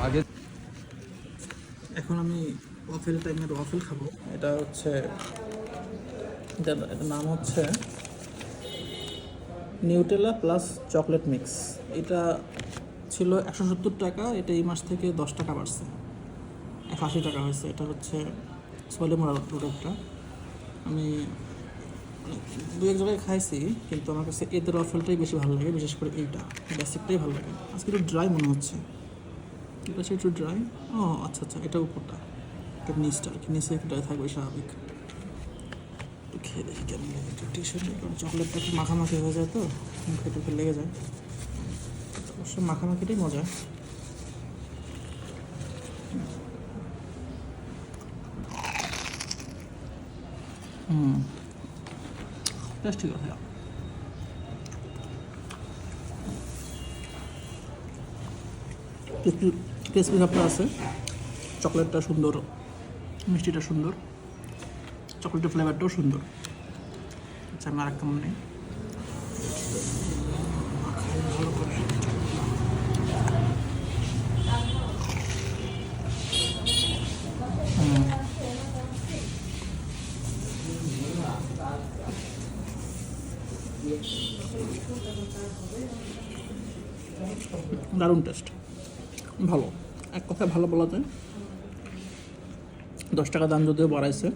আগে এখন আমি ওয়াফেল টাইমের ওয়াফেল খাবো। এটা হচ্ছে এটার নাম হচ্ছে নিউটেলা প্লাস চকলেট মিক্স। এটা ছিল 170 টাকা, এটা এই মাস থেকে 10 টাকা বাড়ছে, 180 টাকা হয়েছে। এটা হচ্ছে সলিমুর প্রোডাক্টটা। আমি দু এক জায়গায় খাইছি, কিন্তু আমার কাছে এদের ওয়াফেলটাই বেশি ভালো লাগে, বিশেষ করে এইটা বেসিকটাই ভালো লাগে। আজকে একটু ড্রাই মনে হচ্ছে, এটা হচ্ছে একটু ড্রাই। ও আচ্ছা আচ্ছা, এটা উপরটা, এটা নিচটা আর কি, নিচে একটু ড্রাই থাকবে স্বাভাবিক। একটু খেয়ে দেখি কেমন লাগে। একটু টিউশন, কারণ চকলেটটা একটু মাখামাখি হয়ে যায় তো, মুখে টুখে লেগে যায়। অবশ্য মাখামাখিটাই মজা। বেশ ঠিক আছে। ক্রিসপি ভাবটা আছে, চকলেটটা সুন্দর, মিষ্টিটা সুন্দর, চকলেটের ফ্লেভারটাও সুন্দর। আচ্ছা, আমি আর কেমন নেই, ভালো করে। দারুণ টেস্ট, ভালো। এক কথা ভালো বলা যায়। 10 টাকা দাম যদিও বাড়াইছে।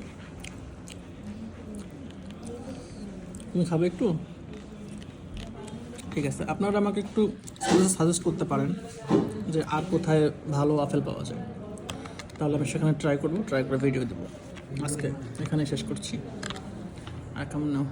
তুমি খাবে একটু? ঠিক আছে, আপনারা আমাকে একটু সাজেস্ট করতে পারেন যে আর কোথায় ভালো আপেল পাওয়া যায়, তাহলে আমি সেখানে ট্রাই করবো, ট্রাই করে ভিডিও দেবো। আজকে এখানে শেষ করছি। আর কেমন নাও?